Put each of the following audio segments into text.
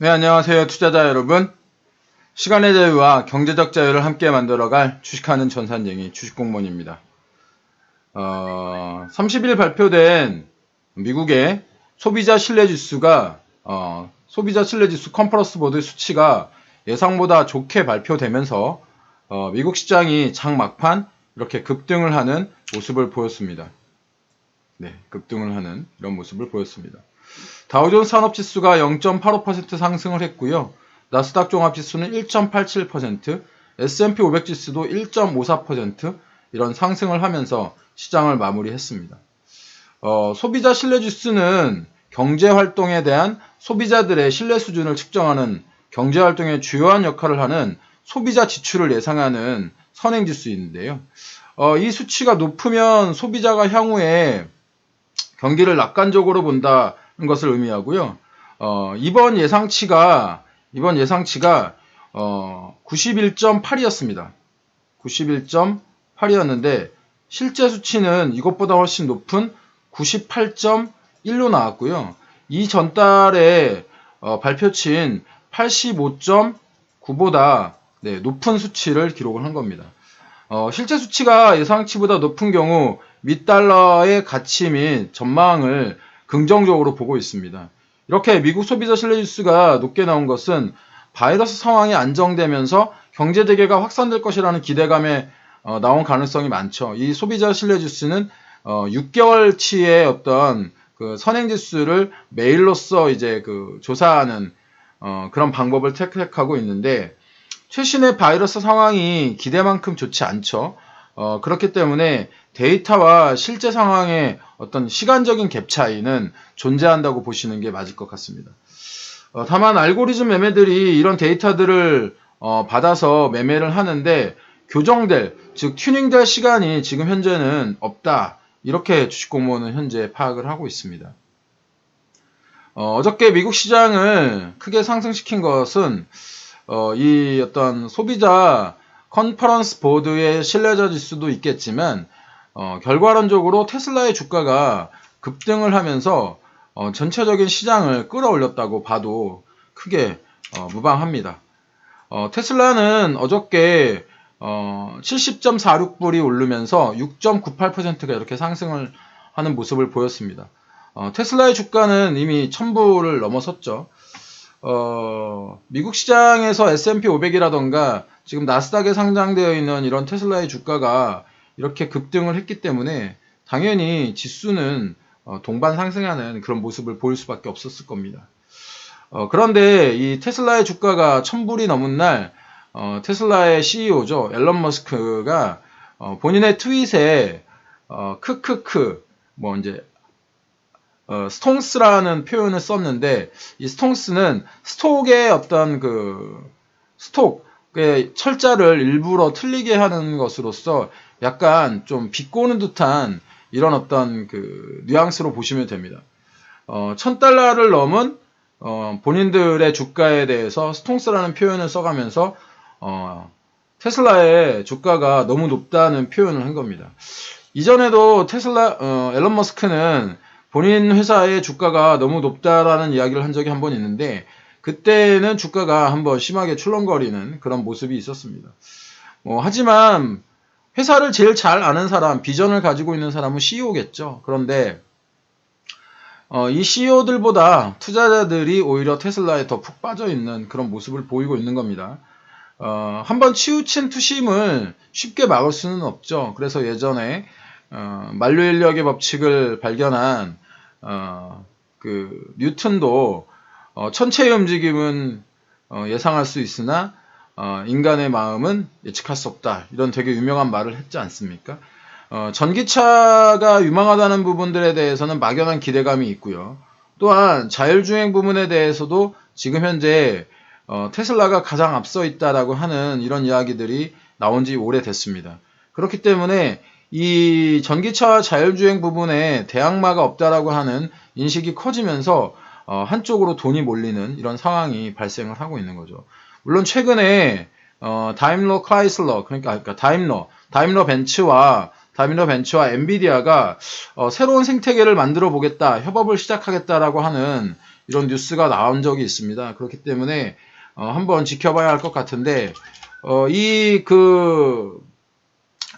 네, 안녕하세요. 투자자 여러분. 시간의 자유와 경제적 자유를 함께 만들어갈 주식하는 전산쟁이 주식공무원입니다. 30일 발표된 미국의 소비자 신뢰지수가 소비자 신뢰지수 컨퍼런스 보드 수치가 예상보다 좋게 발표되면서 미국 시장이 장 막판 이렇게 급등을 하는 모습을 보였습니다. 네, 급등을 하는 이런 모습을 보였습니다. 다우존스 산업지수가 0.85% 상승을 했고요. 나스닥 종합지수는 1.87%, S&P 500 지수도 1.54% 이런 상승을 하면서 시장을 마무리했습니다. 소비자 신뢰지수는 경제활동에 대한 소비자들의 신뢰 수준을 측정하는 경제활동의 주요한 역할을 하는 소비자 지출을 예상하는 선행지수인데요. 이 수치가 높으면 소비자가 향후에 경기를 낙관적으로 본다는 것을 의미하고요. 이번 예상치가 91.8이었습니다. 91.8이었는데 실제 수치는 이것보다 훨씬 높은 98.1로 나왔고요. 이 전달에 발표치인 85.9보다 높은 수치를 기록을 한 겁니다. 실제 수치가 예상치보다 높은 경우 미 달러의 가치 및 전망을 긍정적으로 보고 있습니다. 이렇게 미국 소비자 신뢰지수가 높게 나온 것은 바이러스 상황이 안정되면서 경제재개가 확산될 것이라는 기대감에 나온 가능성이 많죠. 이 소비자 신뢰지수는 6개월치의 어떤 그 선행지수를 매일로써 이제 그 조사하는 그런 방법을 택하고 있는데 최신의 바이러스 상황이 기대만큼 좋지 않죠. 그렇기 때문에 데이터와 실제 상황의 어떤 시간적인 갭 차이는 존재한다고 보시는 게 맞을 것 같습니다. 다만 알고리즘 매매들이 이런 데이터들을 받아서 매매를 하는데 교정될, 즉 튜닝될 시간이 지금 현재는 없다. 이렇게 주식공무원은 현재 파악을 하고 있습니다. 어저께 미국 시장을 크게 상승시킨 것은 이 어떤 소비자 컨퍼런스 보드의 신뢰자 지수도 있겠지만 결과론적으로 테슬라의 주가가 급등을 하면서 전체적인 시장을 끌어올렸다고 봐도 크게 무방합니다. 테슬라는 어저께 70.46불이 오르면서 6.98%가 이렇게 상승을 하는 모습을 보였습니다. 테슬라의 주가는 이미 1000불을 넘어섰죠. 미국 시장에서 S&P 500이라던가 지금 나스닥에 상장되어 있는 이런 테슬라의 주가가 이렇게 급등을 했기 때문에 당연히 지수는 동반 상승하는 그런 모습을 보일 수밖에 없었을 겁니다. 그런데 이 테슬라의 주가가 1000불이 넘은 날 테슬라의 CEO죠. 앨런 머스크가 본인의 트윗에 크크크 뭐 이제 스톤스라는 표현을 썼는데 이 스톤스는 스톡의 어떤 그 스톡의 철자를 일부러 틀리게 하는 것으로서 약간 좀 비꼬는 듯한 이런 어떤 그 뉘앙스로 보시면 됩니다. $1000를 넘은 본인들의 주가에 대해서 스톤스라는 표현을 써가면서 테슬라의 주가가 너무 높다는 표현을 한 겁니다. 이전에도 앨런 머스크는 본인 회사의 주가가 너무 높다라는 이야기를 한 적이 한 번 있는데 그때는 주가가 한번 심하게 출렁거리는 그런 모습이 있었습니다. 하지만 회사를 제일 잘 아는 사람, 비전을 가지고 있는 사람은 CEO겠죠. 그런데 이 CEO들보다 투자자들이 오히려 테슬라에 더 푹 빠져 있는 그런 모습을 보이고 있는 겁니다. 한번 치우친 투심을 쉽게 막을 수는 없죠. 그래서 예전에 만류인력의 법칙을 발견한 그 뉴턴도 천체의 움직임은 예상할 수 있으나 인간의 마음은 예측할 수 없다. 이런 되게 유명한 말을 했지 않습니까? 전기차가 유망하다는 부분들에 대해서는 막연한 기대감이 있고요. 또한 자율주행 부분에 대해서도 지금 현재 테슬라가 가장 앞서 있다라고 하는 이런 이야기들이 나온 지 오래됐습니다. 그렇기 때문에 이 전기차와 자율주행 부분에 대항마가 없다라고 하는 인식이 커지면서 한쪽으로 돈이 몰리는 이런 상황이 발생을 하고 있는 거죠. 물론 최근에 다임러 크라이슬러 그러니까 다임러 벤츠와 엔비디아가 새로운 생태계를 만들어 보겠다, 협업을 시작하겠다라고 하는 이런 뉴스가 나온 적이 있습니다. 그렇기 때문에 한번 지켜봐야 할 것 같은데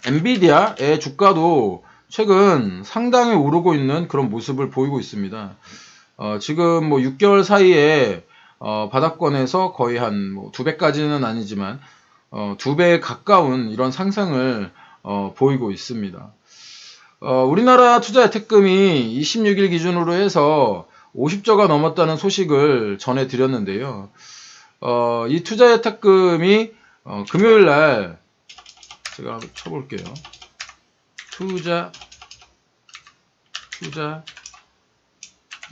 엔비디아의 주가도 최근 상당히 오르고 있는 그런 모습을 보이고 있습니다. 지금 뭐 6개월 사이에 바닥권에서 거의 한 뭐 2배까지는 아니지만 2배에 가까운 이런 상승을 보이고 있습니다. 우리나라 투자 혜택금이 26일 기준으로 해서 50조가 넘었다는 소식을 전해드렸는데요. 이 투자 혜택금이 금요일 날 제가 한번 쳐볼게요. 투자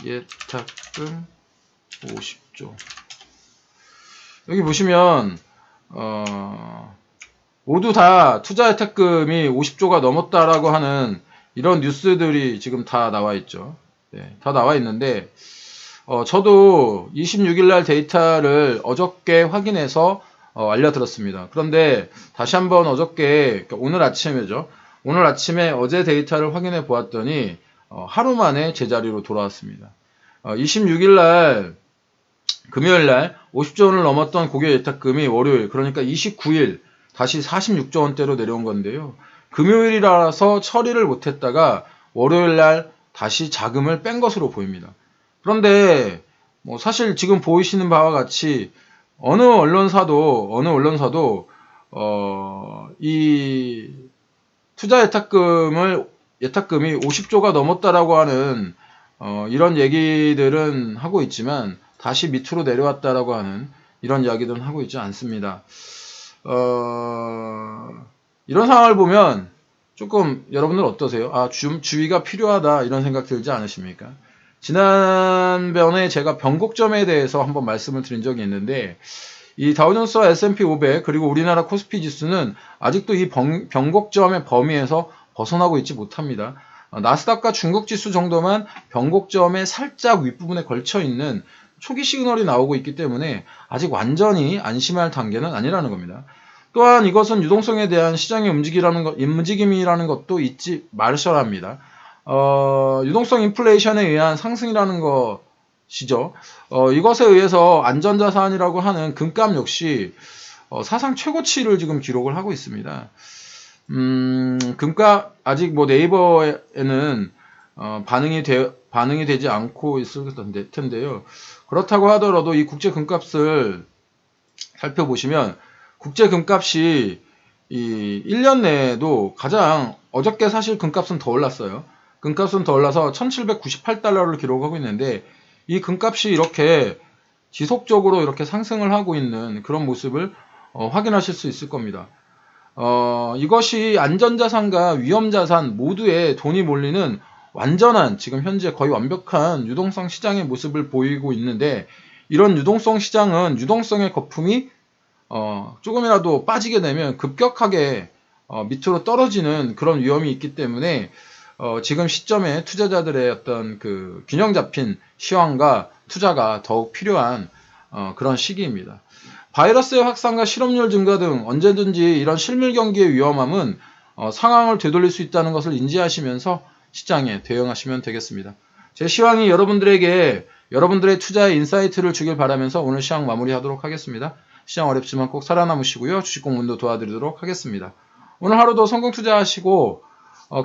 예탁금 50조. 여기 보시면 모두 다 투자 혜택금이 50조가 넘었다라고 하는 이런 뉴스들이 지금 다 나와 있죠. 네, 다 나와 있는데 저도 26일 날 데이터를 어저께 확인해서 알려드렸습니다. 그런데 다시 한번 어저께, 그러니까 오늘 아침에죠. 오늘 아침에 어제 데이터를 확인해 보았더니 하루 만에 제자리로 돌아왔습니다. 26일 날 금요일 날 50조 원을 넘었던 고객 예탁금이 월요일, 그러니까 29일 다시 46조 원대로 내려온 건데요. 금요일이라서 처리를 못했다가 월요일 날 다시 자금을 뺀 것으로 보입니다. 그런데 뭐 사실 지금 보이시는 바와 같이 어느 언론사도 이 투자 예탁금이 50조가 넘었다라고 하는 이런 얘기들은 하고 있지만 다시 밑으로 내려왔다라고 하는 이런 이야기들은 하고 있지 않습니다. 이런 상황을 보면 조금 여러분들 어떠세요? 좀 주의가 필요하다 이런 생각 들지 않으십니까? 지난번에 제가 변곡점에 대해서 한번 말씀을 드린 적이 있는데 이 다우존스와 S&P 500 그리고 우리나라 코스피 지수는 아직도 이 변곡점의 범위에서 벗어나고 있지 못합니다. 나스닥과 중국 지수 정도만 변곡점의 살짝 윗부분에 걸쳐 있는 초기 시그널이 나오고 있기 때문에 아직 완전히 안심할 단계는 아니라는 겁니다. 또한 이것은 유동성에 대한 시장의 움직임이라는 것도 잊지 마셔야 합니다. 유동성 인플레이션에 의한 상승이라는 것이죠. 이것에 의해서 안전자산이라고 하는 금값 역시 사상 최고치를 지금 기록을 하고 있습니다. 금값 아직 뭐 네이버에는 반응이 되지 않고 있을 텐데요. 그렇다고 하더라도 이 국제 금값을 살펴보시면 국제 금값이 이 1년 내에도 가장 어저께 사실 금값은 더 올랐어요. 금값은 더 올라서 1798달러를 기록하고 있는데 이 금값이 이렇게 지속적으로 이렇게 상승을 하고 있는 그런 모습을 확인하실 수 있을 겁니다. 이것이 안전자산과 위험자산 모두에 돈이 몰리는 완전한 지금 현재 거의 완벽한 유동성 시장의 모습을 보이고 있는데 이런 유동성 시장은 유동성의 거품이 조금이라도 빠지게 되면 급격하게 밑으로 떨어지는 그런 위험이 있기 때문에 지금 시점에 투자자들의 어떤 그 균형 잡힌 시황과 투자가 더욱 필요한 그런 시기입니다. 바이러스의 확산과 실업률 증가 등 언제든지 이런 실물 경기의 위험함은 상황을 되돌릴 수 있다는 것을 인지하시면서 시장에 대응하시면 되겠습니다. 제 시황이 여러분들에게 여러분들의 투자의 인사이트를 주길 바라면서 오늘 시황 마무리하도록 하겠습니다. 시장 어렵지만 꼭 살아남으시고요. 주식 공부도 도와드리도록 하겠습니다. 오늘 하루도 성공 투자하시고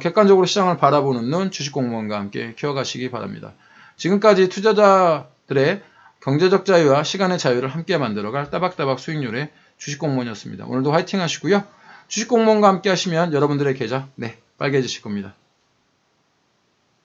객관적으로 시장을 바라보는 눈 주식공무원과 함께 키워가시기 바랍니다. 지금까지 투자자들의 경제적 자유와 시간의 자유를 함께 만들어갈 따박따박 수익률의 주식공무원이었습니다. 오늘도 화이팅 하시고요. 주식공무원과 함께 하시면 여러분들의 계좌 빨개지실 겁니다.